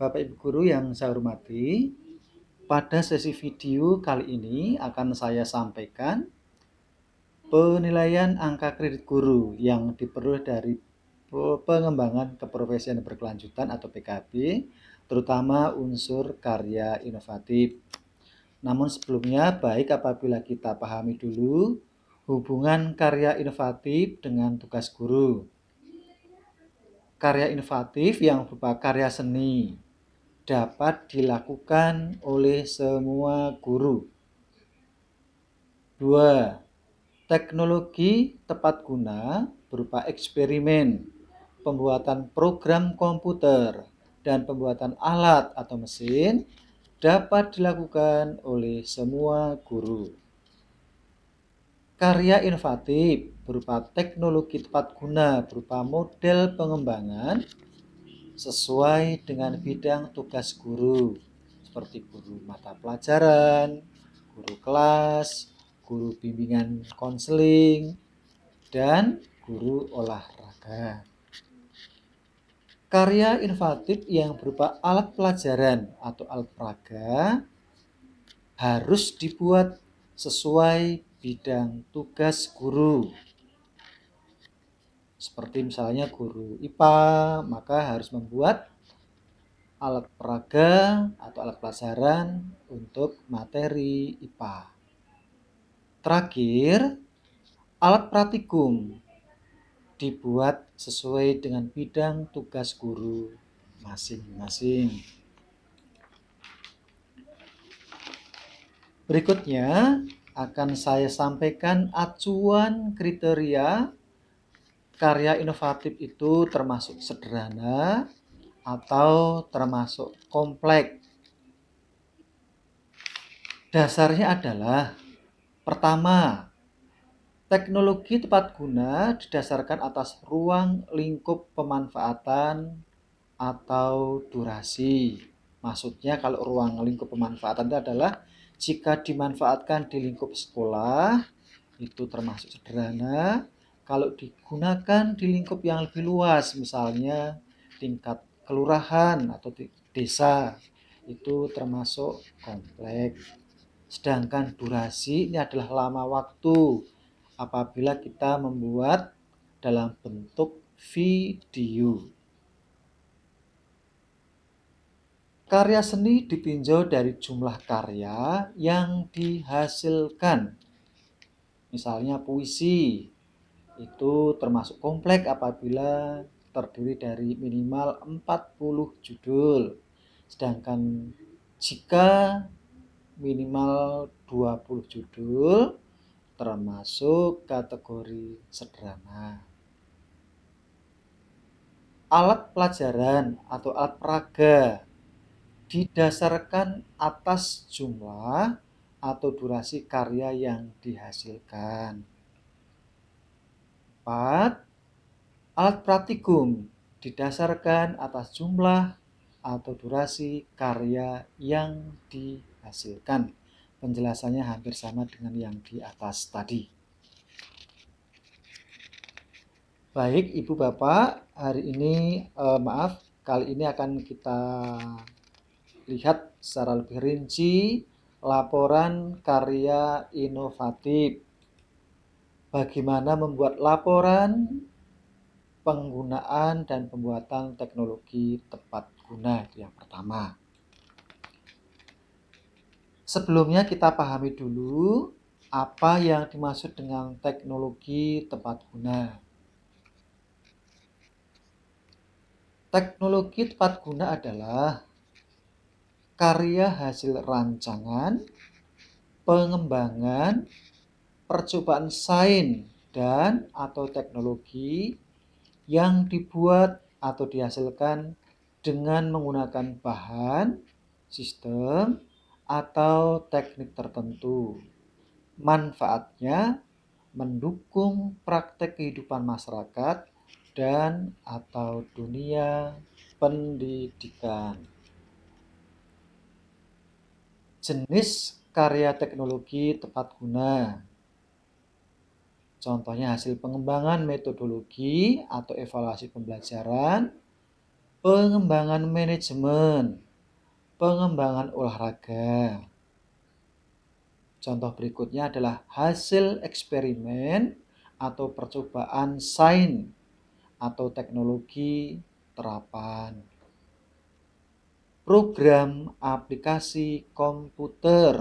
Bapak Ibu guru yang saya hormati, pada sesi video kali ini akan saya sampaikan penilaian angka kredit guru yang diperoleh dari pengembangan keprofesian berkelanjutan atau PKB, terutama unsur karya inovatif. Namun sebelumnya baik apabila kita pahami dulu hubungan karya inovatif dengan tugas guru. Karya inovatif yang berupa karya seni dapat dilakukan oleh semua guru. 2. Teknologi tepat guna berupa eksperimen, pembuatan program komputer, dan pembuatan alat atau mesin dapat dilakukan oleh semua guru. Karya inovatif berupa teknologi tepat guna berupa model pengembangan sesuai dengan bidang tugas guru, seperti guru mata pelajaran, guru kelas, guru bimbingan konseling, dan guru olahraga. Karya inovatif yang berupa alat pelajaran atau alat peraga harus dibuat sesuai bidang tugas guru. Seperti misalnya guru IPA, maka harus membuat alat peraga atau alat pelajaran untuk materi IPA. Terakhir, alat praktikum dibuat sesuai dengan bidang tugas guru masing-masing. Berikutnya akan saya sampaikan acuan kriteria karya inovatif itu termasuk sederhana atau termasuk kompleks. Dasarnya adalah pertama, teknologi tepat guna didasarkan atas ruang lingkup pemanfaatan atau durasi. Maksudnya kalau ruang lingkup pemanfaatan itu adalah jika dimanfaatkan di lingkup sekolah itu termasuk sederhana. Kalau digunakan di lingkup yang lebih luas, misalnya tingkat kelurahan atau desa, itu termasuk kompleks. Sedangkan durasi ini adalah lama waktu apabila kita membuat dalam bentuk video. Karya seni ditinjau dari jumlah karya yang dihasilkan. Misalnya puisi, itu termasuk kompleks apabila terdiri dari minimal 40 judul. Sedangkan jika minimal 20 judul termasuk kategori sederhana. Alat pelajaran atau alat peraga didasarkan atas jumlah atau durasi karya yang dihasilkan. 4. Alat praktikum didasarkan atas jumlah atau durasi karya yang dihasilkan. Penjelasannya hampir sama dengan yang di atas tadi. Baik, Ibu Bapak, hari ini kali ini akan kita lihat secara lebih rinci laporan karya inovatif. Bagaimana membuat laporan penggunaan dan pembuatan teknologi tepat guna, itu yang pertama. Sebelumnya kita pahami dulu apa yang dimaksud dengan teknologi tepat guna. Teknologi tepat guna adalah karya hasil rancangan, pengembangan, percobaan sains dan atau teknologi yang dibuat atau dihasilkan dengan menggunakan bahan, sistem, atau teknik tertentu. Manfaatnya mendukung praktek kehidupan masyarakat dan atau dunia pendidikan. Jenis karya teknologi tepat guna. Contohnya hasil pengembangan metodologi atau evaluasi pembelajaran, pengembangan manajemen, pengembangan olahraga. Contoh berikutnya adalah hasil eksperimen atau percobaan sains atau teknologi terapan. Program aplikasi komputer.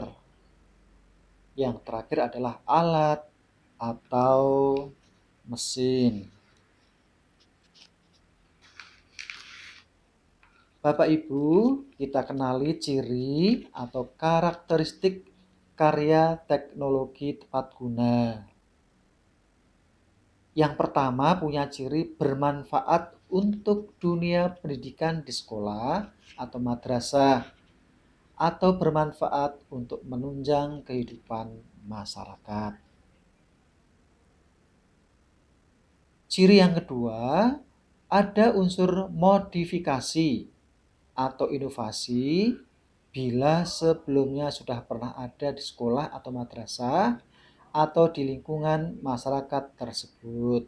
Yang terakhir adalah alat atau mesin. Bapak Ibu, kita kenali ciri atau karakteristik karya teknologi tepat guna. Yang pertama punya ciri bermanfaat untuk dunia pendidikan di sekolah atau madrasah, atau bermanfaat untuk menunjang kehidupan masyarakat. Ciri yang kedua, ada unsur modifikasi atau inovasi bila sebelumnya sudah pernah ada di sekolah atau madrasah atau di lingkungan masyarakat tersebut.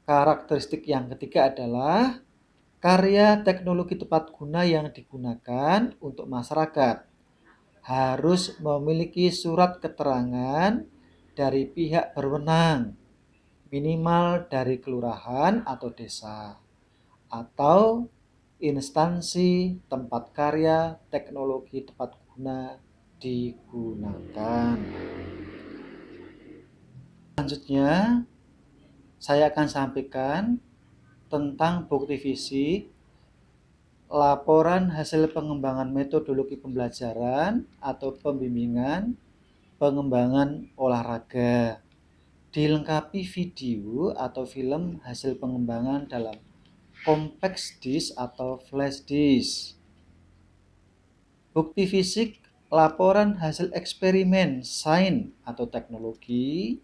Karakteristik yang ketiga adalah karya teknologi tepat guna yang digunakan untuk masyarakat harus memiliki surat keterangan dari pihak berwenang, minimal dari kelurahan atau desa, atau instansi tempat karya teknologi tepat guna digunakan. Selanjutnya, saya akan sampaikan tentang bukti fisik, laporan hasil pengembangan metodologi pembelajaran atau pembimbingan, pengembangan olahraga. Dilengkapi video atau film hasil pengembangan dalam compact disk atau flash disk. Bukti fisik, laporan hasil eksperimen sains atau teknologi,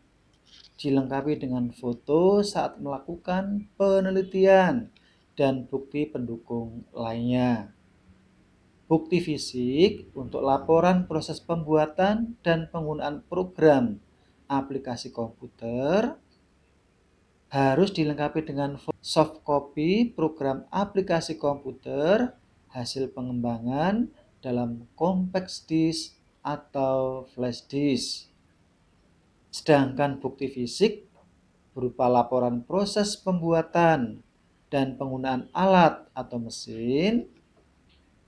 dilengkapi dengan foto saat melakukan penelitian dan bukti pendukung lainnya. Bukti fisik untuk laporan proses pembuatan dan penggunaan program aplikasi komputer harus dilengkapi dengan soft copy program aplikasi komputer hasil pengembangan dalam compact disk atau flash disk. Sedangkan bukti fisik berupa laporan proses pembuatan dan penggunaan alat atau mesin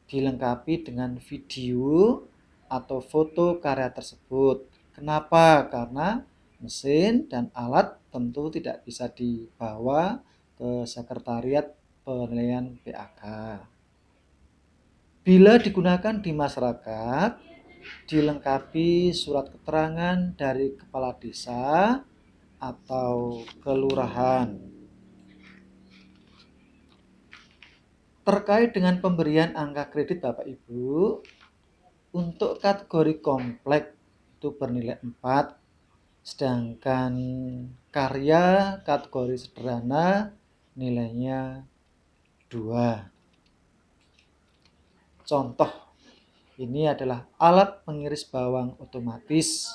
dilengkapi dengan video atau foto karya tersebut. Kenapa? Karena mesin dan alat tentu tidak bisa dibawa ke sekretariat penilaian PAK. Bila digunakan di masyarakat, dilengkapi surat keterangan dari kepala desa atau kelurahan. Terkait dengan pemberian angka kredit Bapak Ibu, untuk kategori kompleks itu bernilai 4, sedangkan karya kategori sederhana nilainya 2. Contoh, ini adalah alat pengiris bawang otomatis.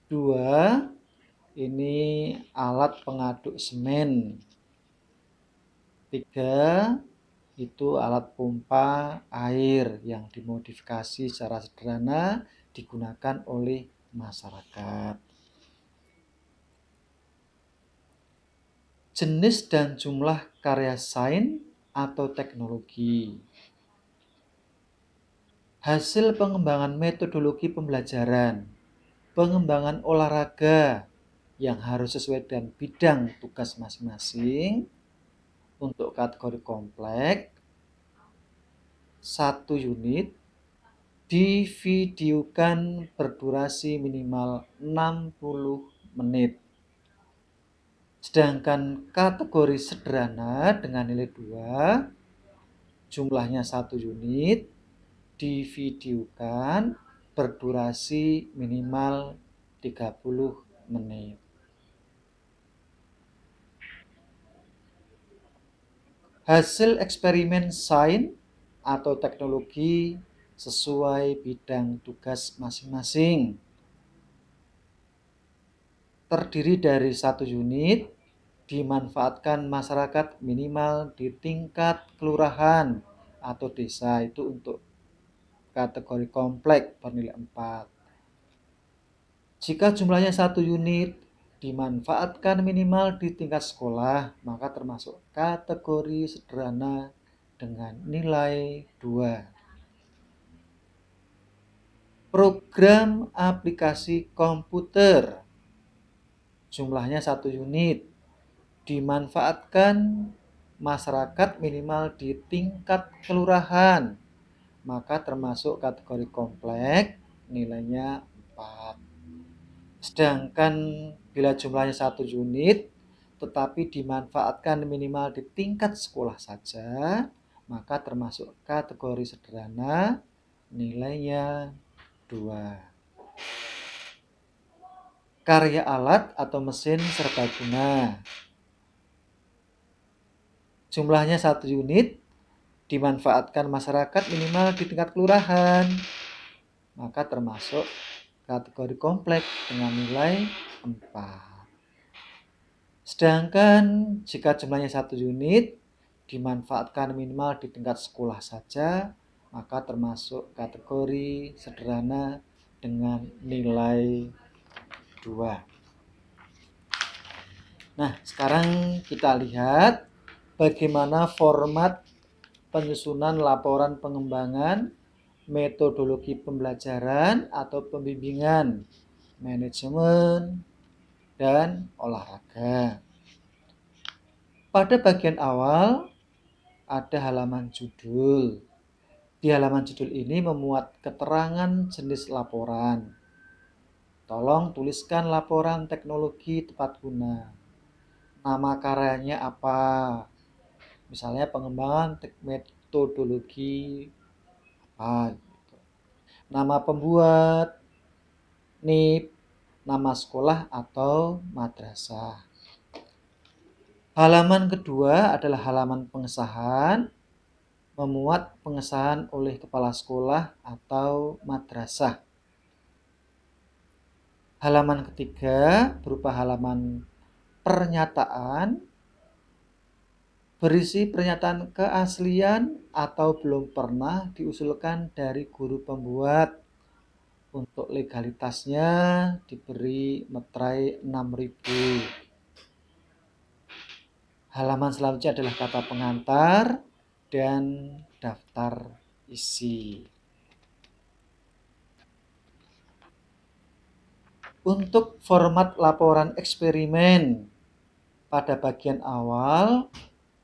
2, ini alat pengaduk semen. 3, itu alat pompa air yang dimodifikasi secara sederhana digunakan oleh masyarakat. Jenis dan jumlah karya sains atau teknologi. Hasil pengembangan metodologi pembelajaran, pengembangan olahraga yang harus sesuai dengan bidang tugas masing-masing. Untuk kategori kompleks, 1 unit divideokan berdurasi minimal 60 menit. Sedangkan kategori sederhana dengan nilai 2, jumlahnya 1 unit, divideokan berdurasi minimal 30 menit. Hasil eksperimen sains atau teknologi sesuai bidang tugas masing-masing. Terdiri dari 1 unit dimanfaatkan masyarakat minimal di tingkat kelurahan atau desa. Itu untuk kategori kompleks bernilai 4. Jika jumlahnya 1 unit dimanfaatkan minimal di tingkat sekolah, maka termasuk kategori sederhana dengan nilai 2. Program aplikasi komputer jumlahnya 1 unit dimanfaatkan masyarakat minimal di tingkat kelurahan, maka termasuk kategori kompleks, nilainya 4. Sedangkan bila jumlahnya 1 unit tetapi dimanfaatkan minimal di tingkat sekolah saja, maka termasuk kategori sederhana, nilainya 2. Karya alat atau mesin serbaguna jumlahnya 1 unit dimanfaatkan masyarakat minimal di tingkat kelurahan, maka termasuk kategori kompleks dengan nilai 4. Sedangkan jika jumlahnya 1 unit dimanfaatkan minimal di tingkat sekolah saja, maka termasuk kategori sederhana dengan nilai 2. Nah, sekarang kita lihat bagaimana format penyusunan laporan pengembangan, metodologi pembelajaran atau pembimbingan, manajemen, dan olahraga. Pada bagian awal ada halaman judul. Di halaman judul ini memuat keterangan jenis laporan. Tolong tuliskan laporan teknologi tepat guna. Nama karyanya apa? Misalnya pengembangan metodologi apa gitu. Nama pembuat, NIP, nama sekolah atau madrasah. Halaman kedua adalah halaman pengesahan, memuat pengesahan oleh kepala sekolah atau madrasah. Halaman ketiga berupa halaman pernyataan, berisi pernyataan keaslian atau belum pernah diusulkan dari guru pembuat. Untuk legalitasnya diberi meterai 6.000. Halaman selanjutnya adalah kata pengantar dan daftar isi. Untuk format laporan eksperimen pada bagian awal,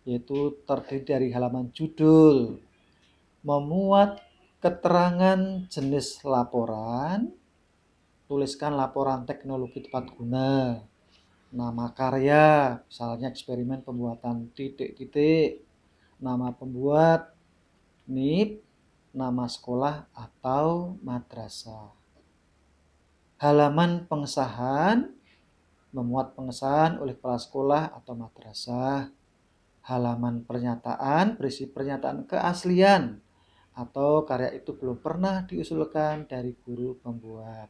yaitu terdiri dari halaman judul, memuat keterangan jenis laporan, tuliskan laporan teknologi tepat guna, nama karya, misalnya eksperimen pembuatan titik-titik, nama pembuat, NIP, nama sekolah atau madrasah. Halaman pengesahan, memuat pengesahan oleh kepala sekolah atau madrasah. Halaman pernyataan, berisi pernyataan keaslian atau karya itu belum pernah diusulkan dari guru pembuat.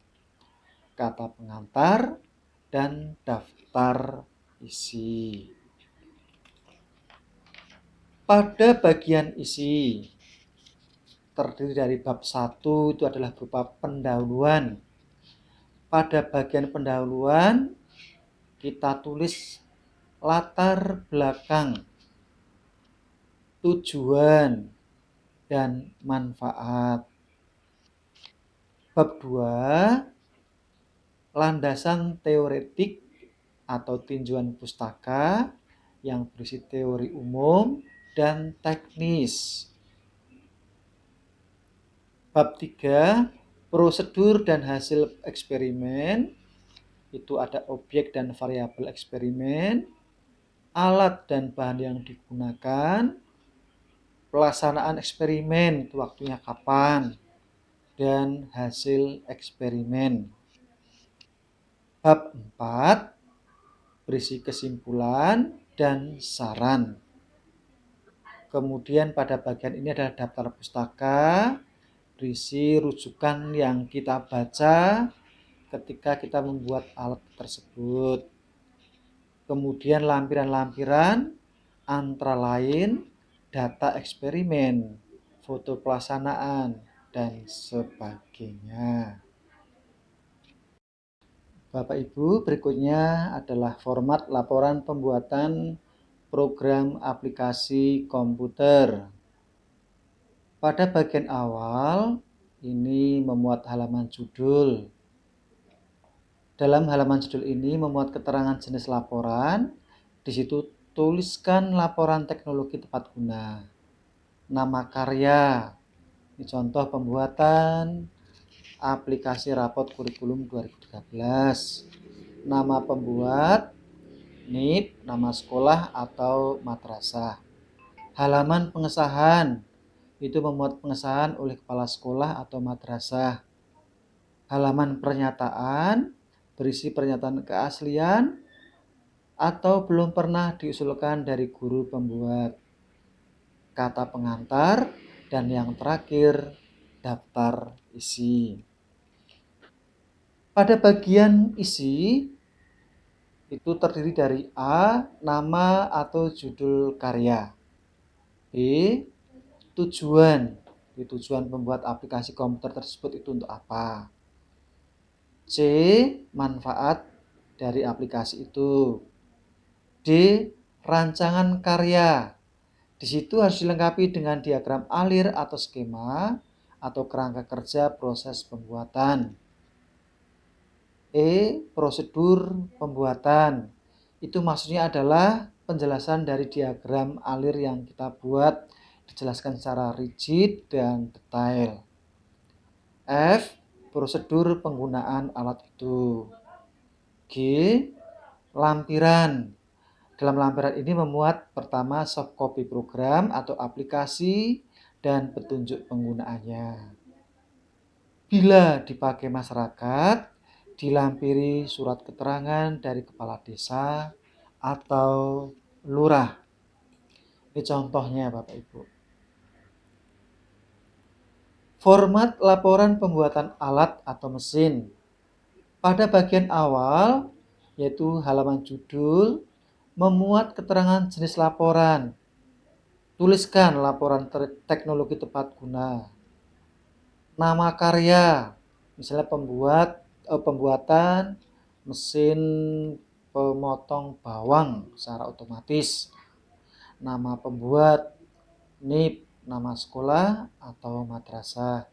Kata pengantar dan daftar isi. Pada bagian isi, terdiri dari bab 1 itu adalah berupa pendahuluan. Pada bagian pendahuluan, kita tulis latar belakang, tujuan, dan manfaat. Bab 2, landasan teoretik atau tinjauan pustaka yang berisi teori umum dan teknis. Bab 3, prosedur dan hasil eksperimen. Itu ada objek dan variabel eksperimen, alat dan bahan yang digunakan, pelaksanaan eksperimen, itu waktunya kapan, dan hasil eksperimen. Bab 4, berisi kesimpulan dan saran. Kemudian pada bagian ini adalah daftar pustaka, berisi rujukan yang kita baca ketika kita membuat alat tersebut. Kemudian lampiran-lampiran antara lain data eksperimen, foto pelaksanaan, dan sebagainya. Bapak Ibu, berikutnya adalah format laporan pembuatan program aplikasi komputer. Pada bagian awal, ini memuat halaman judul. Dalam halaman judul ini memuat keterangan jenis laporan. Di situ tuliskan laporan teknologi tepat guna. Nama karya. Ini contoh pembuatan aplikasi rapot kurikulum 2013. Nama pembuat, NIP, nama sekolah atau madrasah. Halaman pengesahan. Itu memuat pengesahan oleh kepala sekolah atau madrasah. Halaman pernyataan berisi pernyataan keaslian atau belum pernah diusulkan dari guru pembuat. Kata pengantar dan yang terakhir daftar isi. Pada bagian isi itu terdiri dari A, nama atau judul karya. B, tujuan. Tujuan pembuat aplikasi komputer tersebut itu untuk apa? C, manfaat dari aplikasi itu. D, rancangan karya. Di situ harus dilengkapi dengan diagram alir atau skema atau kerangka kerja proses pembuatan. E, prosedur pembuatan. Itu maksudnya adalah penjelasan dari diagram alir yang kita buat, dijelaskan secara rigid dan detail. F, prosedur penggunaan alat itu. G, lampiran. Dalam lampiran ini memuat pertama soft copy program atau aplikasi dan petunjuk penggunaannya. Bila dipakai masyarakat, dilampiri surat keterangan dari kepala desa atau lurah. Ini contohnya Bapak Ibu. Format laporan pembuatan alat atau mesin. Pada bagian awal, yaitu halaman judul, memuat keterangan jenis laporan. Tuliskan laporan teknologi tepat guna. Nama karya, misalnya pembuatan mesin pemotong bawang secara otomatis. Nama pembuat, NIP, nama sekolah atau madrasah.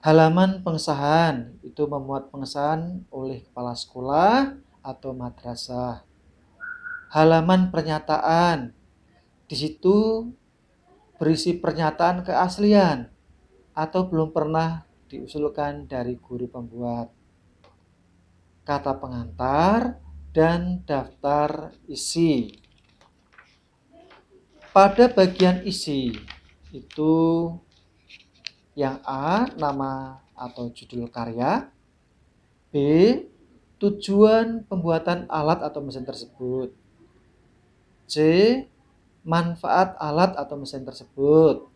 Halaman pengesahan, itu memuat pengesahan oleh kepala sekolah atau madrasah. Halaman pernyataan, di situ berisi pernyataan keaslian atau belum pernah diusulkan dari guru pembuat. Kata pengantar dan daftar isi. Pada bagian isi itu yang A, nama atau judul karya. B, tujuan pembuatan alat atau mesin tersebut. C, manfaat alat atau mesin tersebut.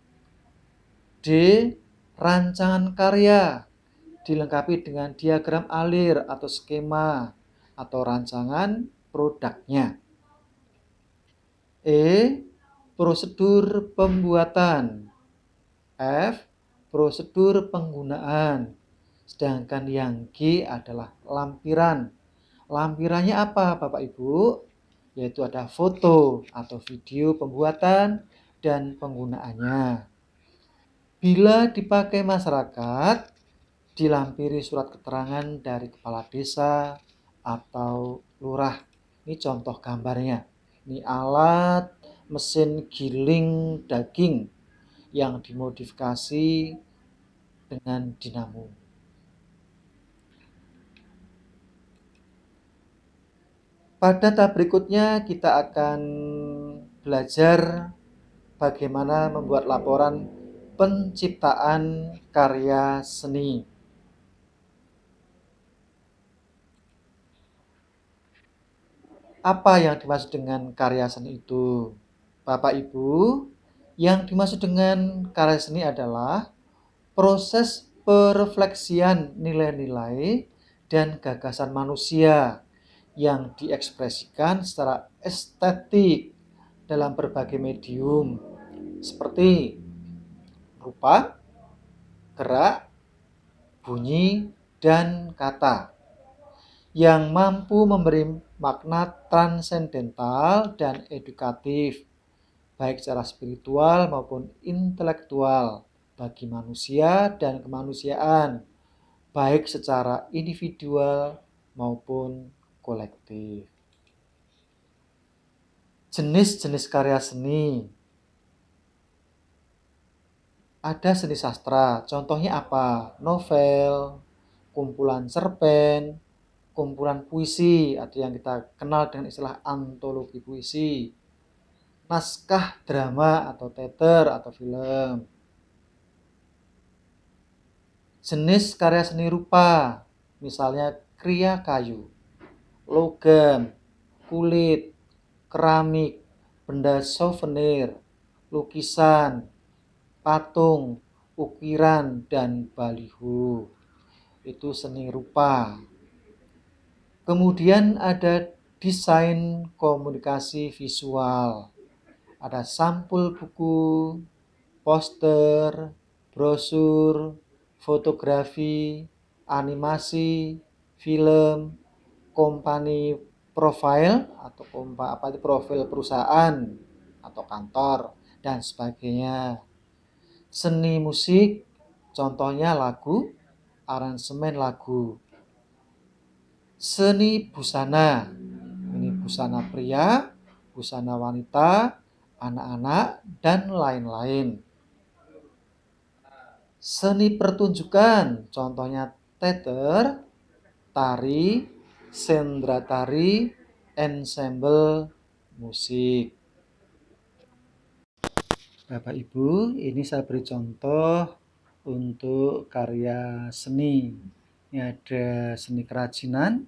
D, rancangan karya, dilengkapi dengan diagram alir atau skema atau rancangan produknya. E, prosedur pembuatan. F, prosedur penggunaan. Sedangkan yang G adalah lampiran. Lampirannya apa Bapak Ibu? Yaitu ada foto atau video pembuatan dan penggunaannya. Bila dipakai masyarakat, dilampiri surat keterangan dari kepala desa atau lurah. Ini contoh gambarnya. Ini alat mesin giling daging yang dimodifikasi dengan dinamo. Pada tahap berikutnya kita akan belajar bagaimana membuat laporan penciptaan karya seni. Apa yang dimaksud dengan karya seni itu? Bapak Ibu, yang dimaksud dengan karya seni adalah proses perefleksian nilai-nilai dan gagasan manusia yang diekspresikan secara estetik dalam berbagai medium seperti rupa, gerak, bunyi, dan kata yang mampu memberi makna transendental dan edukatif baik secara spiritual maupun intelektual bagi manusia dan kemanusiaan, baik secara individual maupun kolektif. Jenis-jenis karya seni. Ada seni sastra, contohnya apa? Novel, kumpulan cerpen, kumpulan puisi atau yang kita kenal dengan istilah antologi puisi, naskah drama atau teater atau film. Jenis karya seni rupa, misalnya kriya kayu, logam, kulit, keramik, benda souvenir, lukisan, patung, ukiran, dan baliho. Itu seni rupa. Kemudian ada desain komunikasi visual. Ada sampul buku, poster, brosur, fotografi, animasi, film, company profile atau profil perusahaan atau kantor dan sebagainya. Seni musik, contohnya lagu, aransemen lagu. Seni busana, ini busana pria, busana wanita, anak-anak, dan lain-lain. Seni pertunjukan, contohnya teater, tari, sendra tari, ensemble musik. Bapak Ibu, ini saya beri contoh untuk karya seni. Ini ada seni kerajinan,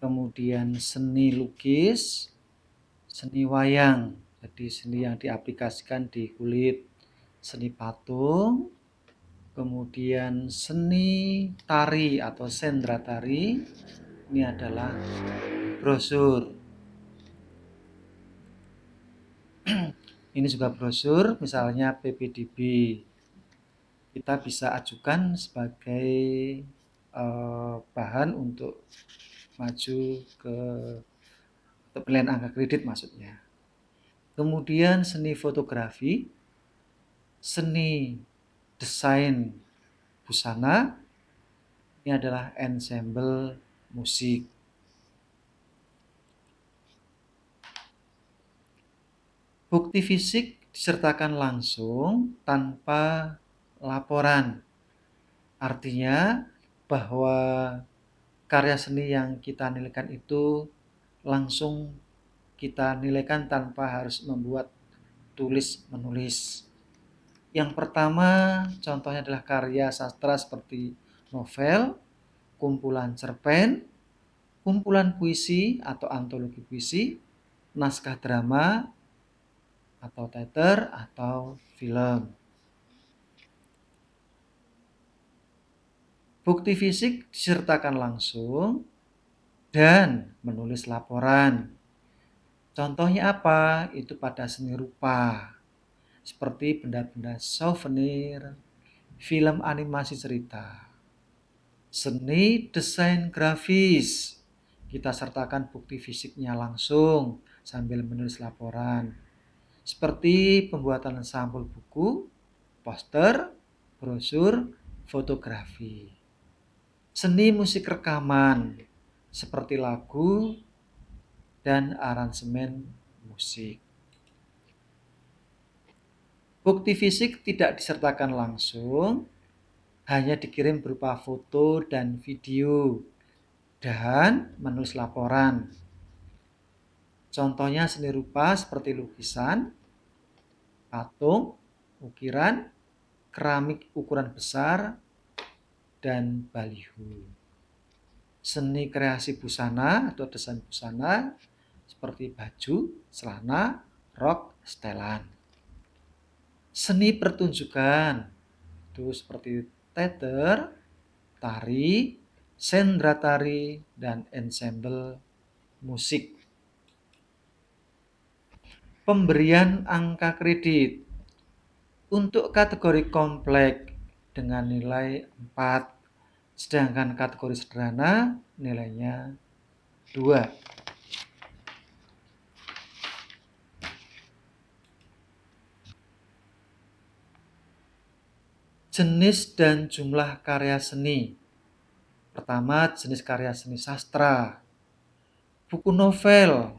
kemudian seni lukis, seni wayang, jadi seni yang diaplikasikan di kulit, seni patung, kemudian seni tari atau sendra tari, ini adalah brosur. Ini juga brosur, misalnya PPDB. Kita bisa ajukan sebagai bahan untuk maju ke pilihan angka kredit maksudnya. Kemudian seni fotografi, seni desain busana, ini adalah ensemble musik. Bukti fisik disertakan langsung tanpa laporan. Artinya bahwa karya seni yang kita nilaikan itu langsung kita nilaikan tanpa harus membuat tulis-menulis. Yang pertama contohnya adalah karya sastra seperti novel, kumpulan cerpen, kumpulan puisi atau antologi puisi, naskah drama atau teater atau film. Bukti fisik disertakan langsung dan menulis laporan. Contohnya apa? Itu pada seni rupa, seperti benda-benda souvenir, film animasi cerita. Seni desain grafis, kita sertakan bukti fisiknya langsung sambil menulis laporan. Seperti pembuatan sampul buku, poster, brosur, fotografi. Seni musik rekaman, seperti lagu dan aransemen musik. Bukti fisik tidak disertakan langsung, hanya dikirim berupa foto dan video, dan menulis laporan. Contohnya seni rupa seperti lukisan, patung, ukiran, keramik ukuran besar, dan baliho. Seni kreasi busana atau desain busana seperti baju, celana, rok, setelan. Seni pertunjukan itu seperti teater, tari, sendra tari, dan ensemble musik. Pemberian angka kredit untuk kategori kompleks dengan nilai 4, sedangkan kategori sederhana nilainya 2. Jenis dan jumlah karya seni. Pertama, jenis karya seni sastra. Buku novel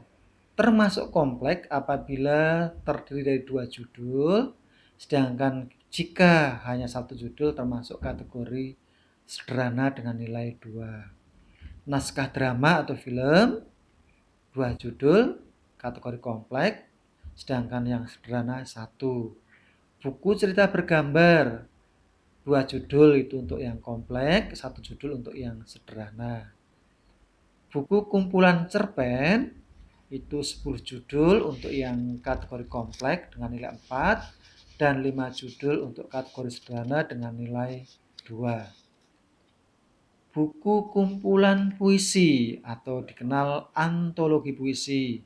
termasuk kompleks apabila terdiri dari 2 judul, sedangkan jika hanya 1 judul termasuk kategori sederhana dengan nilai 2. Naskah drama atau film 2 judul kategori kompleks, sedangkan yang sederhana 1. Buku cerita bergambar 2 judul itu untuk yang kompleks, 1 judul untuk yang sederhana. Buku kumpulan cerpen itu 10 judul untuk yang kategori kompleks dengan nilai 4 dan 5 judul untuk kategori sederhana dengan nilai 2. Buku kumpulan puisi atau dikenal antologi puisi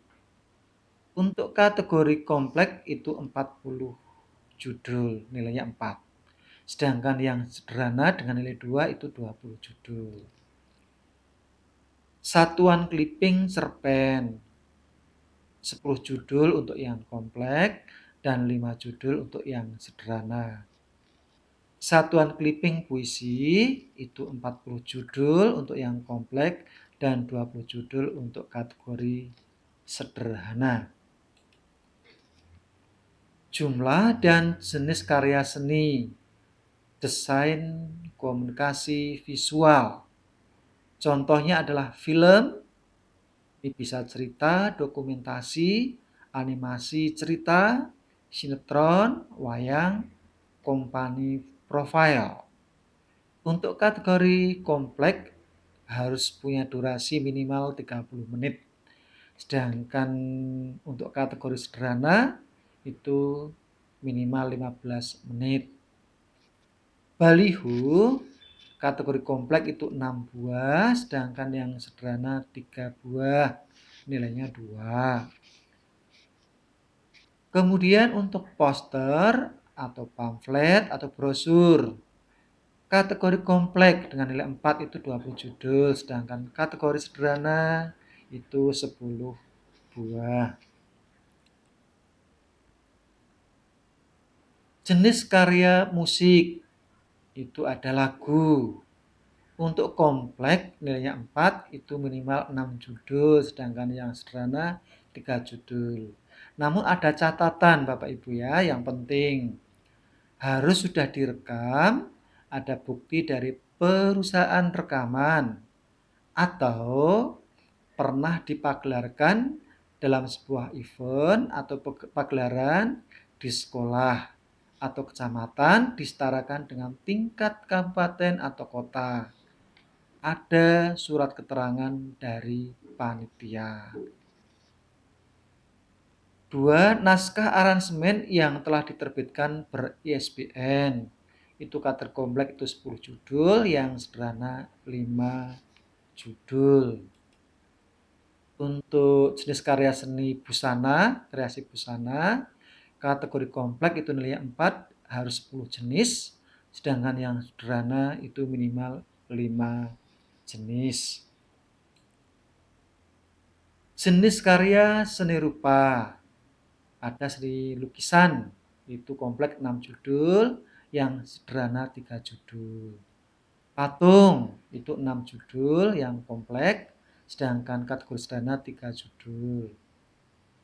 untuk kategori kompleks itu 40 judul, nilainya 4. Sedangkan yang sederhana dengan nilai 2 itu 20 judul. Satuan clipping cerpen 10 judul untuk yang kompleks dan 5 judul untuk yang sederhana. Satuan clipping puisi itu 40 judul untuk yang kompleks dan 20 judul untuk kategori sederhana. Jumlah dan jenis karya seni, desain, komunikasi, visual. Contohnya adalah film, ini bisa cerita, dokumentasi, animasi cerita, sinetron, wayang, company profile. Untuk kategori kompleks harus punya durasi minimal 30 menit. Sedangkan untuk kategori sederhana itu minimal 15 menit. Baliho kategori kompleks itu 6 buah, sedangkan yang sederhana 3 buah, nilainya 2. Kemudian untuk poster atau pamflet atau brosur, kategori kompleks dengan nilai 4 itu 20 judul, sedangkan kategori sederhana itu 10 buah. Jenis karya musik itu ada lagu. Untuk kompleks nilainya 4 itu minimal 6 judul, sedangkan yang sederhana 3 judul. Namun ada catatan Bapak Ibu ya, yang penting harus sudah direkam, ada bukti dari perusahaan rekaman, atau pernah dipagelarkan dalam sebuah event atau pagelaran di sekolah atau kecamatan disetarakan dengan tingkat kabupaten atau kota. Ada surat keterangan dari panitia. 2. Naskah aransemen yang telah diterbitkan ber-ISBN. Itu kategori kompleks itu 10 judul, yang sederhana 5 judul. Untuk jenis karya seni busana, kreasi busana, kategori kompleks itu nilainya 4, harus 10 jenis, sedangkan yang sederhana itu minimal 5 jenis. Jenis karya seni rupa, ada seni lukisan, itu kompleks 6 judul, yang sederhana 3 judul. Patung, itu 6 judul, yang kompleks, sedangkan kategori sederhana 3 judul.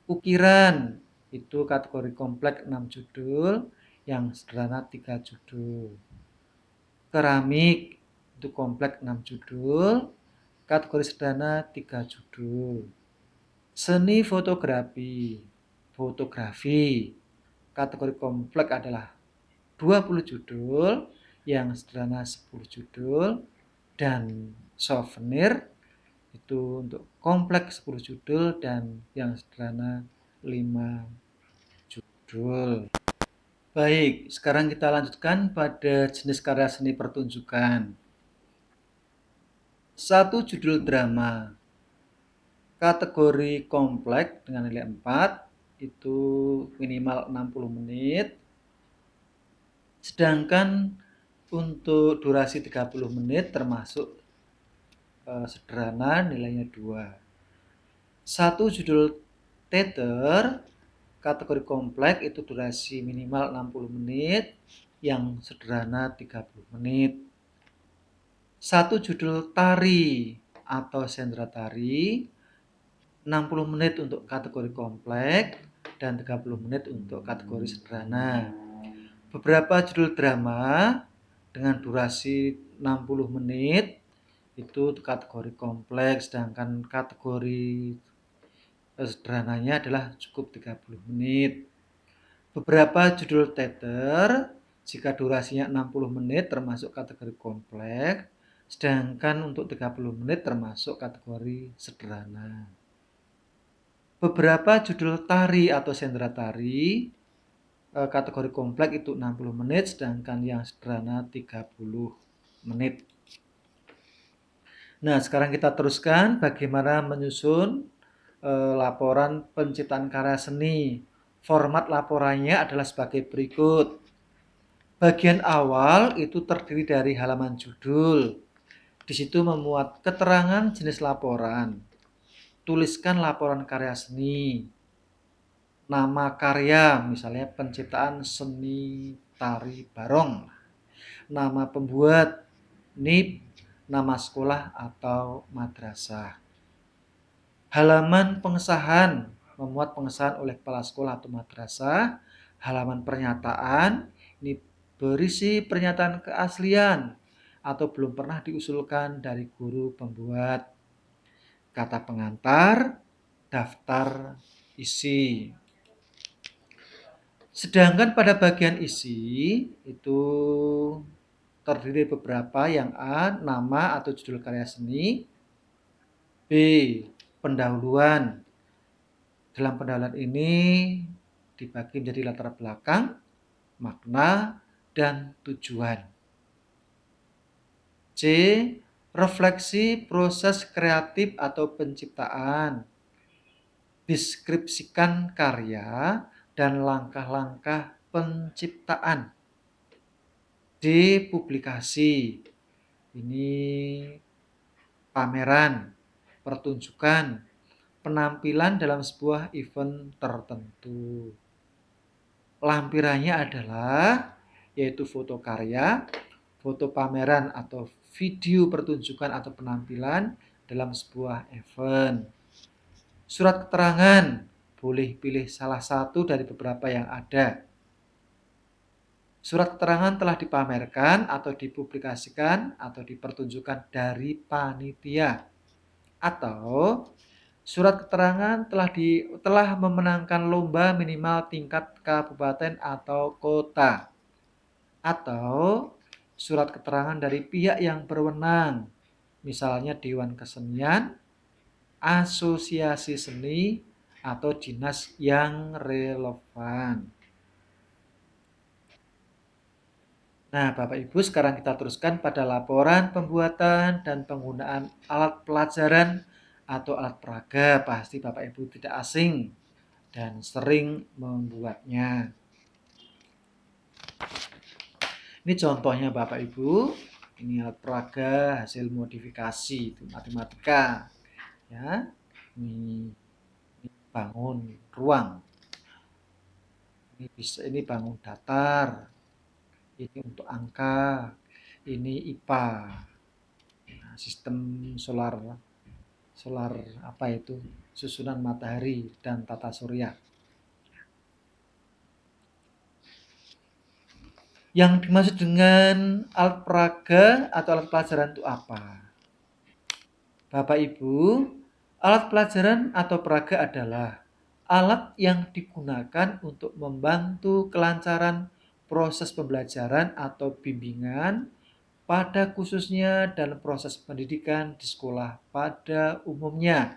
Ukiran, itu kategori kompleks 6 judul, yang sederhana 3 judul. Keramik, itu kompleks 6 judul, kategori sederhana 3 judul. Seni fotografi, kategori kompleks adalah 20 judul, yang sederhana 10 judul, dan souvenir itu untuk kompleks 10 judul dan yang sederhana 5 judul. Baik, sekarang kita lanjutkan pada jenis karya seni pertunjukan. 1 judul drama. Kategori kompleks dengan nilai 4 itu minimal 60 menit. Sedangkan untuk durasi 30 menit termasuk sederhana nilainya 2. Satu judul teater kategori kompleks itu durasi minimal 60 menit, yang sederhana 30 menit. Satu judul tari atau sendra tari 60 menit untuk kategori kompleks dan 30 menit untuk kategori sederhana. Beberapa judul drama dengan durasi 60 menit itu kategori kompleks, sedangkan kategori sederhananya adalah cukup 30 menit. Beberapa judul teater jika durasinya 60 menit termasuk kategori kompleks, sedangkan untuk 30 menit termasuk kategori sederhana. Beberapa judul tari atau sendra tari kategori kompleks itu 60 menit, sedangkan yang sederhana 30 menit. Nah, sekarang kita teruskan bagaimana menyusun laporan penciptaan karya seni. Format laporannya adalah sebagai berikut. Bagian awal itu terdiri dari halaman judul. Di situ memuat keterangan jenis laporan. Tuliskan laporan karya seni. Nama karya, misalnya penciptaan seni tari barong. Nama pembuat, NIP, nama sekolah atau madrasah. Halaman pengesahan, memuat pengesahan oleh kepala sekolah atau madrasah. Halaman pernyataan, ini berisi pernyataan keaslian atau belum pernah diusulkan dari guru pembuat. Kata pengantar, daftar isi. Sedangkan pada bagian isi itu terdiri beberapa, yang A, nama atau judul karya seni. B, pendahuluan. Dalam pendahuluan ini dibagi menjadi latar belakang, makna, dan tujuan. C, refleksi proses kreatif atau penciptaan. Deskripsikan karya dan langkah-langkah penciptaan. D, publikasi. Ini pameran, pertunjukan, penampilan dalam sebuah event tertentu. Lampirannya adalah yaitu foto karya, foto pameran atau video pertunjukan atau penampilan dalam sebuah event. Surat keterangan, boleh pilih salah satu dari beberapa yang ada. Surat keterangan telah dipamerkan atau dipublikasikan atau dipertunjukkan dari panitia. Atau surat keterangan telah memenangkan lomba minimal tingkat kabupaten atau kota. Atau surat keterangan dari pihak yang berwenang, misalnya Dewan Kesenian, asosiasi seni, atau dinas yang relevan. Nah, Bapak Ibu, sekarang kita teruskan pada laporan pembuatan dan penggunaan alat pelajaran atau alat peraga. Pasti Bapak Ibu tidak asing dan sering membuatnya. Ini contohnya Bapak Ibu. Ini alat peraga hasil modifikasi itu matematika. Ya. Ini bangun ruang. Ini bangun datar. Ini untuk angka, ini IPA. Nah, sistem solar apa itu? Susunan matahari dan tata surya. Yang dimaksud dengan alat peraga atau alat pelajaran itu apa? Bapak Ibu, alat pelajaran atau peraga adalah alat yang digunakan untuk membantu kelancaran proses pembelajaran atau bimbingan pada khususnya dalam proses pendidikan di sekolah pada umumnya.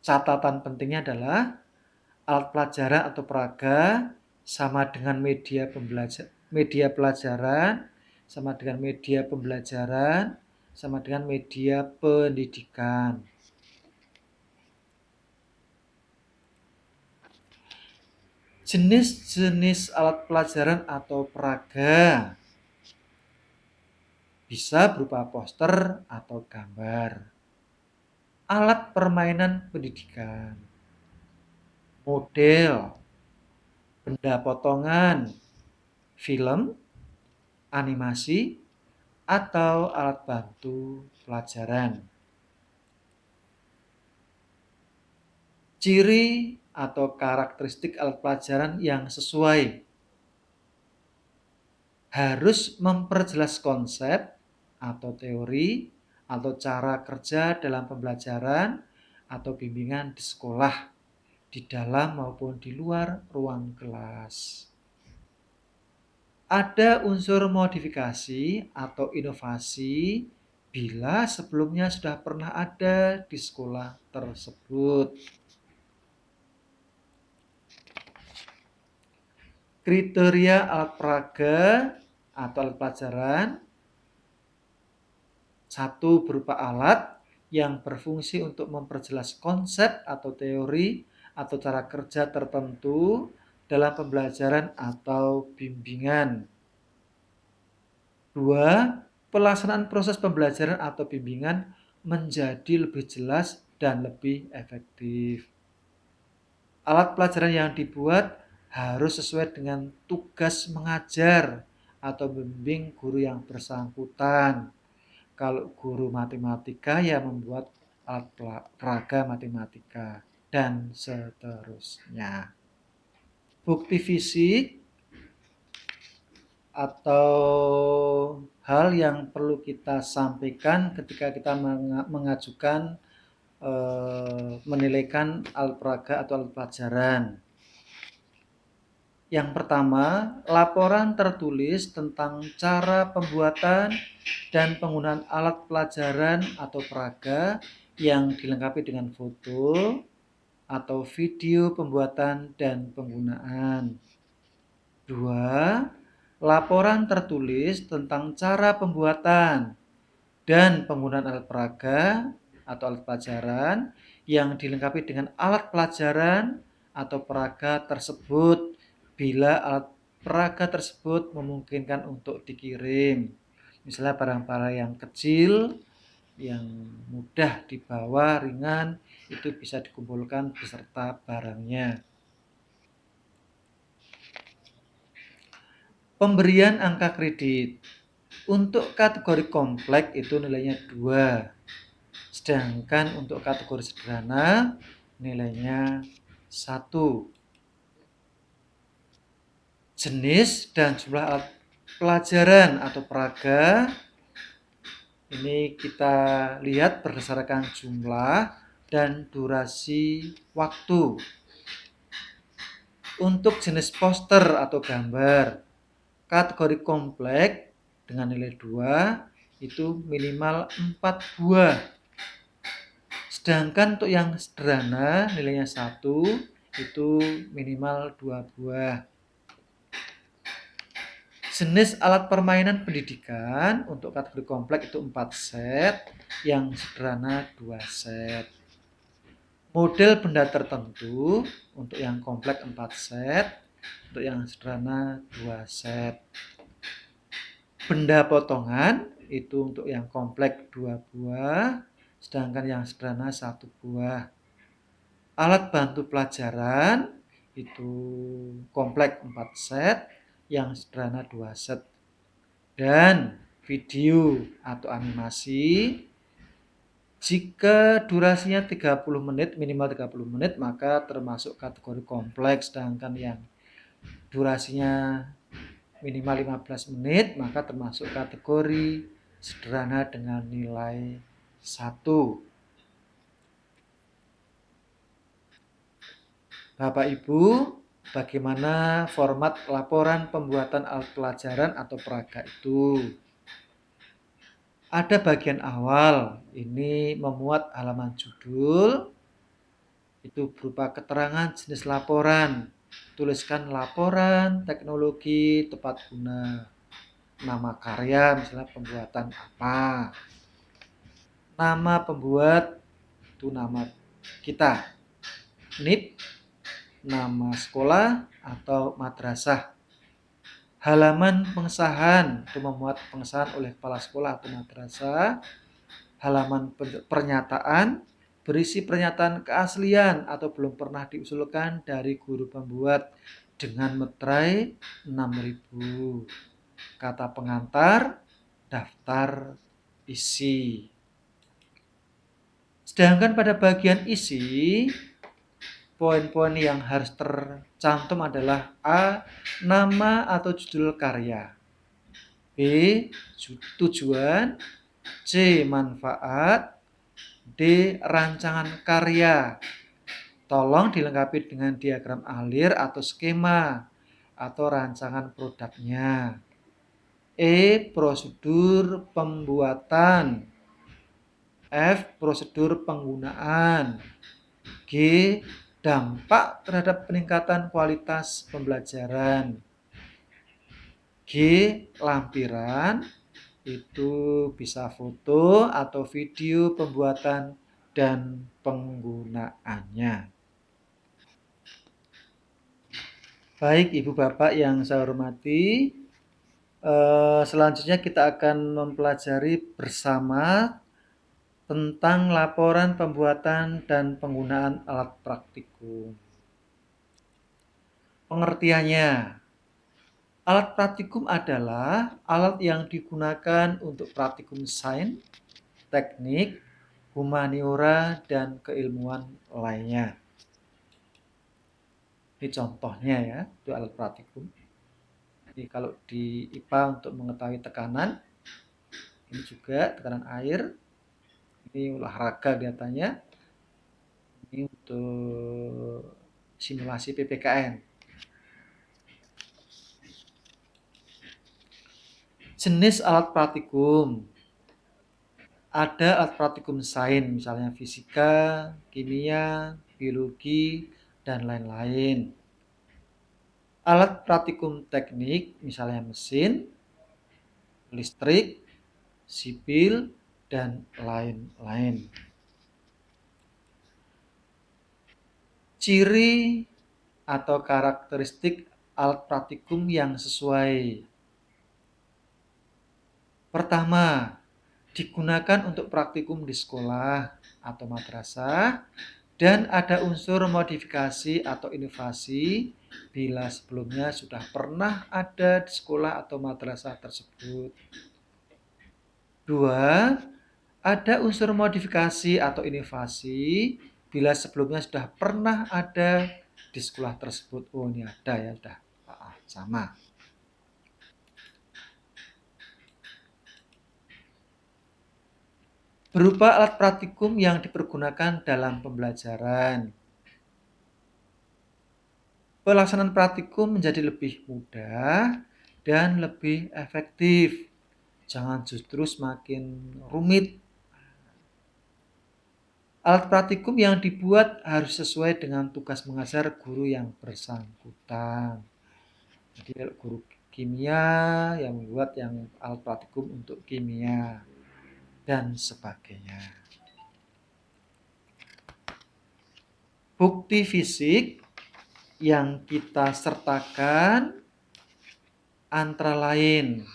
Catatan pentingnya adalah alat pelajaran atau peraga sama dengan media pelajaran, sama dengan media pembelajaran, sama dengan media pendidikan. Jenis-jenis alat pelajaran atau peraga bisa berupa poster atau gambar, alat permainan pendidikan, model, benda potongan, film, animasi, atau alat bantu pelajaran. Ciri atau karakteristik alat pelajaran yang sesuai harus memperjelas konsep atau teori atau cara kerja dalam pembelajaran atau bimbingan di sekolah, di dalam maupun di luar ruang kelas. Ada unsur modifikasi atau inovasi bila sebelumnya sudah pernah ada di sekolah tersebut. Kriteria alat peraga atau alat pelajaran: 1. Berupa alat yang berfungsi untuk memperjelas konsep atau teori atau cara kerja tertentu dalam pembelajaran atau bimbingan. 2. Pelaksanaan proses pembelajaran atau bimbingan menjadi lebih jelas dan lebih efektif. Alat pelajaran yang dibuat harus sesuai dengan tugas mengajar atau membimbing guru yang bersangkutan. Kalau guru matematika ya membuat alat peraga matematika dan seterusnya. Bukti fisik atau hal yang perlu kita sampaikan ketika kita mengajukan menilaikan alat peraga atau alat pelajaran. Yang pertama, laporan tertulis tentang cara pembuatan dan penggunaan alat pelajaran atau peraga yang dilengkapi dengan foto atau video pembuatan dan penggunaan. 2. Laporan tertulis tentang cara pembuatan dan penggunaan alat peraga atau alat pelajaran yang dilengkapi dengan alat pelajaran atau peraga tersebut bila alat peraga tersebut memungkinkan untuk dikirim. Misalnya barang-barang yang kecil, yang mudah dibawa, ringan, itu bisa dikumpulkan beserta barangnya. Pemberian angka kredit. Untuk kategori kompleks itu nilainya 2. Sedangkan untuk kategori sederhana nilainya 1. Jenis dan jumlah alat pelajaran atau peraga ini kita lihat berdasarkan jumlah dan durasi waktu. Untuk jenis poster atau gambar, kategori kompleks dengan nilai 2 itu minimal 4 buah. Sedangkan untuk yang sederhana nilainya 1 itu minimal 2 buah. Jenis alat permainan pendidikan untuk kategori kompleks itu 4 set, yang sederhana 2 set. Model benda tertentu untuk yang kompleks 4 set, untuk yang sederhana 2 set. Benda potongan itu untuk yang kompleks 2 buah, sedangkan yang sederhana 1 buah. Alat bantu pelajaran itu kompleks 4 set, yang sederhana 2 set. Dan video atau animasi, jika durasinya 30 menit, minimal 30 menit, maka termasuk kategori kompleks. Sedangkan yang durasinya minimal 15 menit, maka termasuk kategori sederhana dengan nilai 1. Bapak Ibu, bagaimana format laporan pembuatan alat pelajaran atau peraga itu? Ada bagian awal, ini memuat halaman judul, itu berupa keterangan jenis laporan. Tuliskan laporan, teknologi, tepat guna, nama karya, misalnya pembuatan apa, nama pembuat, itu nama kita, NIP, nama sekolah atau madrasah. Halaman pengesahan itu memuat pengesahan oleh kepala sekolah atau madrasah. Halaman pernyataan berisi pernyataan keaslian atau belum pernah diusulkan dari guru pembuat dengan meterai 6.000. Kata pengantar, daftar isi. Sedangkan pada bagian isi, poin-poin yang harus tercantum adalah A. Nama atau judul karya, B. Tujuan, C. Manfaat, D. Rancangan karya. Tolong dilengkapi dengan diagram alir atau skema atau rancangan produknya. E. Prosedur pembuatan, F. Prosedur penggunaan, G. Dampak terhadap peningkatan kualitas pembelajaran, G. Lampiran, itu bisa foto atau video pembuatan dan penggunaannya. Baik Ibu Bapak yang saya hormati, selanjutnya kita akan mempelajari bersama tentang laporan pembuatan dan penggunaan alat praktikum. Pengertiannya, alat praktikum adalah alat yang digunakan untuk praktikum sains, teknik, humaniora, dan keilmuan lainnya. Ini contohnya ya, itu alat praktikum. Jadi kalau di IPA untuk mengetahui tekanan, ini juga tekanan air, ini olahraga kelihatannya, ini untuk simulasi PPKN. Jenis alat praktikum. Ada alat praktikum sains, misalnya fisika, kimia, biologi, dan lain-lain. Alat praktikum teknik, misalnya mesin, listrik, sipil, dan lain-lain. Ciri atau karakteristik alat praktikum yang sesuai. Pertama, digunakan untuk praktikum di sekolah atau madrasah dan ada unsur modifikasi atau inovasi bila sebelumnya sudah pernah ada di sekolah atau madrasah tersebut. 2. Ada unsur modifikasi atau inovasi bila sebelumnya sudah pernah ada di sekolah tersebut. Oh, ini ada ya, sudah sama. Berupa alat praktikum yang dipergunakan dalam pembelajaran. Pelaksanaan praktikum menjadi lebih mudah dan lebih efektif. Jangan justru semakin rumit. Alat praktikum yang dibuat harus sesuai dengan tugas mengajar guru yang bersangkutan. Jadi guru kimia yang membuat yang alat praktikum untuk kimia dan sebagainya. Bukti fisik yang kita sertakan antara lain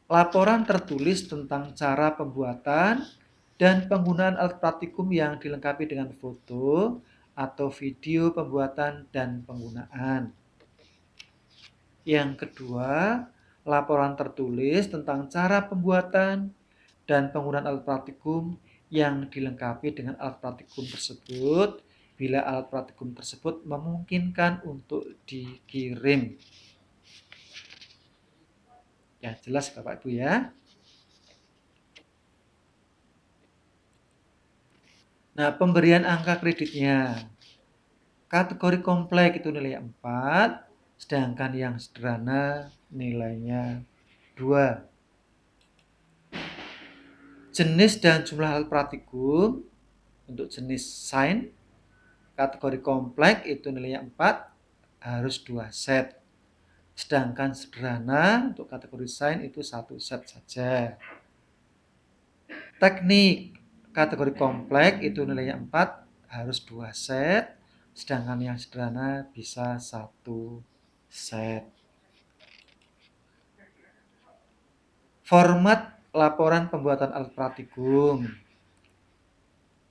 laporan tertulis tentang cara pembuatan dan penggunaan alat praktikum yang dilengkapi dengan foto atau video pembuatan dan penggunaan. Yang kedua, laporan tertulis tentang cara pembuatan dan penggunaan alat praktikum yang dilengkapi dengan alat praktikum tersebut bila alat praktikum tersebut memungkinkan untuk dikirim. Ya, jelas Bapak Ibu ya. Nah, pemberian angka kreditnya. Kategori kompleks itu nilai 4, sedangkan yang sederhana nilainya 2. Jenis dan jumlah alat praktikum untuk jenis sains kategori kompleks itu nilainya 4, harus 2 set. Sedangkan sederhana untuk kategori sains itu 1 set saja. Teknik kategori kompleks itu nilainya 4, harus 2 set. sedangkan yang sederhana bisa 1 set. Format laporan pembuatan alat praktikum.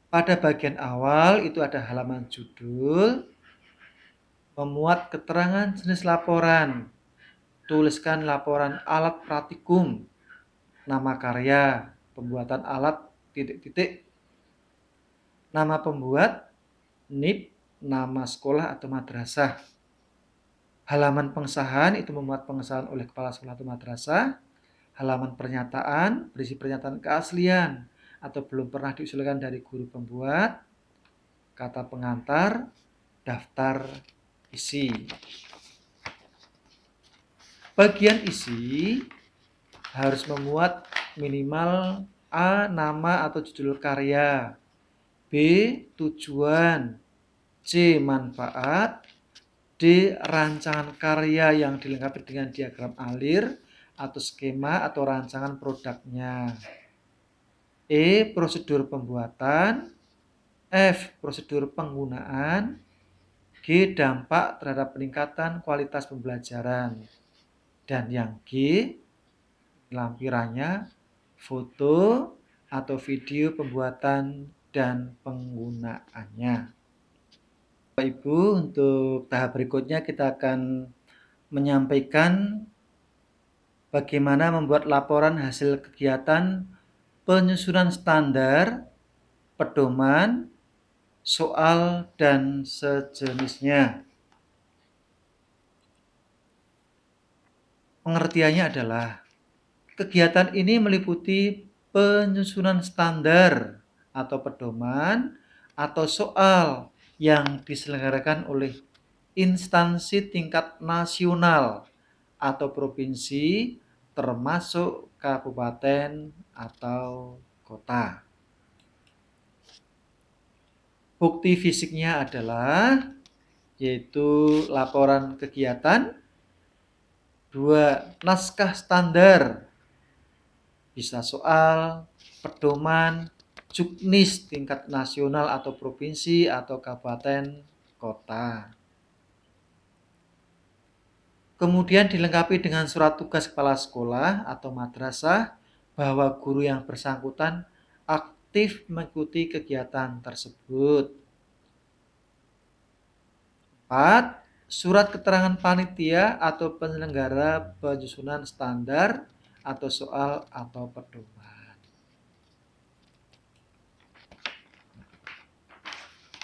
Pada bagian awal itu ada halaman judul, memuat keterangan jenis laporan. Tuliskan laporan alat praktikum, nama karya, pembuatan alat, titik-titik, nama pembuat, NIP, nama sekolah atau madrasah. Halaman pengesahan itu memuat pengesahan oleh kepala sekolah atau madrasah. Halaman pernyataan berisi pernyataan keaslian atau belum pernah diusulkan dari guru pembuat. Kata pengantar, daftar isi. Bagian isi harus memuat minimal A. Nama atau judul karya, B. Tujuan, C. Manfaat, D. Rancangan karya yang dilengkapi dengan diagram alir atau skema atau rancangan produknya, E. Prosedur pembuatan, F. Prosedur penggunaan, G. Dampak terhadap peningkatan kualitas pembelajaran, dan yang G. Lampirannya foto atau video pembuatan dan penggunaannya. Bapak Ibu, untuk tahap berikutnya kita akan menyampaikan bagaimana membuat laporan hasil kegiatan penyusunan standar, pedoman, soal, dan sejenisnya. Pengertiannya adalah kegiatan ini meliputi penyusunan standar atau pedoman atau soal yang diselenggarakan oleh instansi tingkat nasional atau provinsi termasuk kabupaten atau kota. Bukti fisiknya adalah yaitu laporan kegiatan, 2. Naskah standar, bisa soal, pedoman, juknis tingkat nasional atau provinsi atau kabupaten kota. Kemudian dilengkapi dengan surat tugas kepala sekolah atau madrasah bahwa guru yang bersangkutan aktif mengikuti kegiatan tersebut. 4. Surat keterangan panitia atau penyelenggara penyusunan standar atau soal atau pedoman.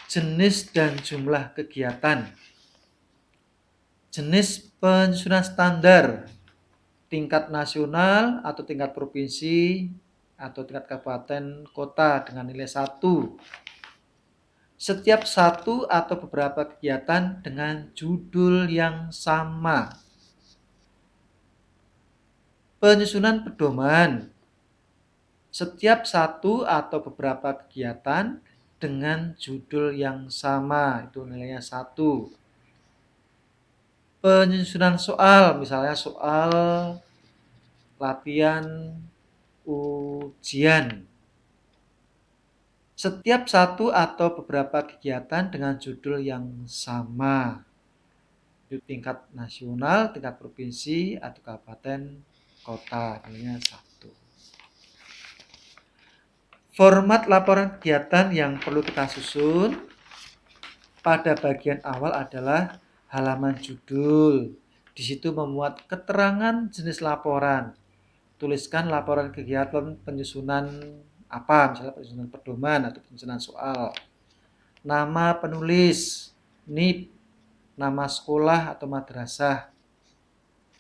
Jenis dan jumlah kegiatan. Jenis penyusunan standar tingkat nasional atau tingkat provinsi atau tingkat kabupaten kota dengan nilai 1. Setiap satu atau beberapa kegiatan dengan judul yang sama. Penyusunan pedoman. Setiap satu atau beberapa kegiatan dengan judul yang sama, itu nilainya 1. Penyusunan soal, misalnya soal latihan ujian. Setiap satu atau beberapa kegiatan dengan judul yang sama, itu tingkat nasional, tingkat provinsi, atau kabupaten, kota, nilainya 1. Format laporan kegiatan yang perlu kita susun pada bagian awal adalah halaman judul. Di situ memuat keterangan jenis laporan. Tuliskan laporan kegiatan penyusunan apa, misalnya penyusunan pedoman atau penyusunan soal. Nama penulis, NIP, nama sekolah atau madrasah.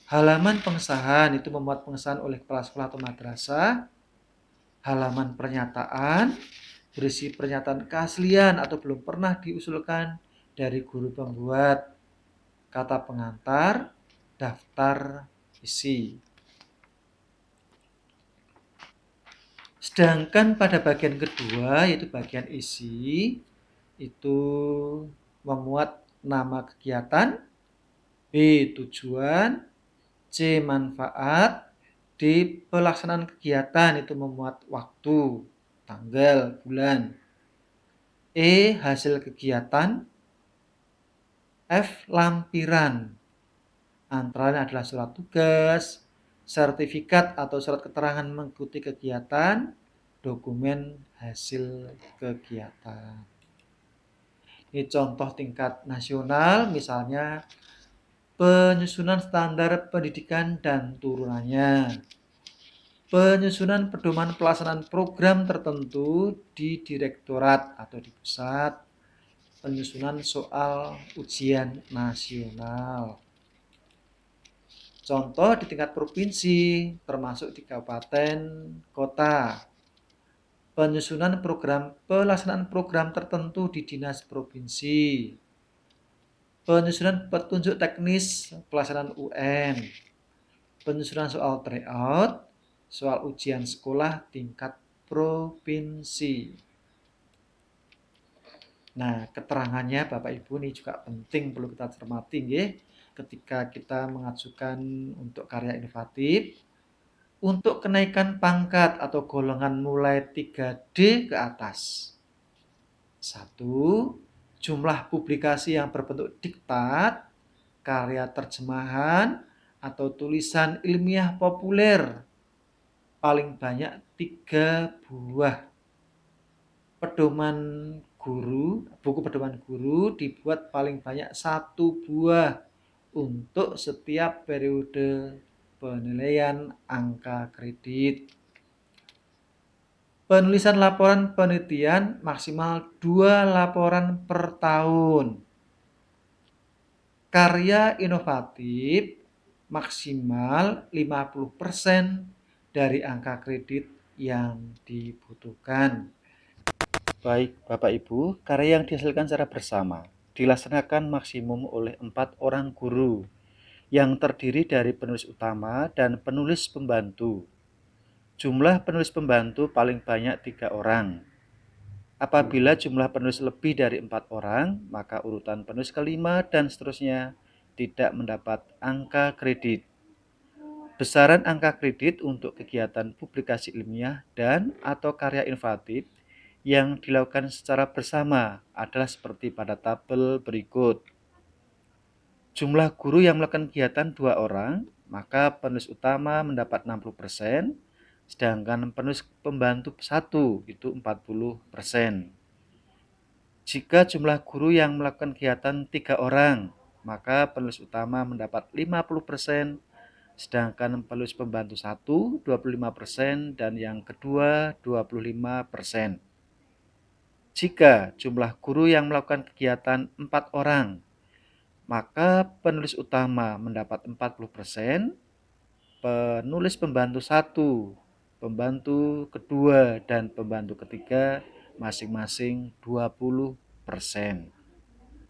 Halaman pengesahan itu memuat pengesahan oleh kepala sekolah atau madrasah. Halaman pernyataan berisi pernyataan keaslian atau belum pernah diusulkan dari guru pembuat. Kata pengantar, daftar isi. Sedangkan pada bagian kedua, yaitu bagian isi, itu memuat nama kegiatan, B. Tujuan, C. Manfaat, D. Pelaksanaan kegiatan, itu memuat waktu, tanggal, bulan, E. Hasil kegiatan, F. Lampiran. Antara lain adalah surat tugas, sertifikat atau surat keterangan mengikuti kegiatan, dokumen hasil kegiatan. Ini contoh tingkat nasional, misalnya penyusunan standar pendidikan dan turunannya, penyusunan pedoman pelaksanaan program tertentu di direktorat atau di pusat, penyusunan soal ujian nasional. Contoh di tingkat provinsi, termasuk di kabupaten, kota. Penyusunan program pelaksanaan program tertentu di dinas provinsi. Penyusunan petunjuk teknis pelaksanaan UN. Penyusunan soal tryout, soal ujian sekolah tingkat provinsi. Nah, keterangannya Bapak Ibu ini juga penting, perlu kita cermati nggih, ketika kita mengajukan untuk karya inovatif. Untuk kenaikan pangkat atau golongan mulai 3D ke atas. 1. Jumlah publikasi yang berbentuk diktat, karya terjemahan, atau tulisan ilmiah populer. Paling banyak 3 buah. Buku pedoman guru dibuat paling banyak 1 buah untuk setiap periode penilaian angka kredit. Penulisan laporan penelitian maksimal 2 laporan per tahun. Karya inovatif maksimal 50% dari angka kredit yang dibutuhkan. Baik Bapak Ibu, karya yang dihasilkan secara bersama dilaksanakan maksimum oleh 4 orang guru yang terdiri dari penulis utama dan penulis pembantu. Jumlah penulis pembantu paling banyak 3 orang. Apabila jumlah penulis lebih dari 4 orang, maka urutan penulis kelima dan seterusnya tidak mendapat angka kredit. Besaran angka kredit untuk kegiatan publikasi ilmiah dan atau karya inovatif yang dilakukan secara bersama adalah seperti pada tabel berikut. Jumlah guru yang melakukan kegiatan 2 orang, maka penulis utama mendapat 60%, sedangkan penulis pembantu 1 itu 40%. Jika jumlah guru yang melakukan kegiatan 3 orang, maka penulis utama mendapat 50%, sedangkan penulis pembantu 1 25% dan yang kedua 25%. Jika jumlah guru yang melakukan kegiatan 4 orang, maka penulis utama mendapat 40%, penulis pembantu 1, pembantu kedua dan pembantu ketiga masing-masing 20%.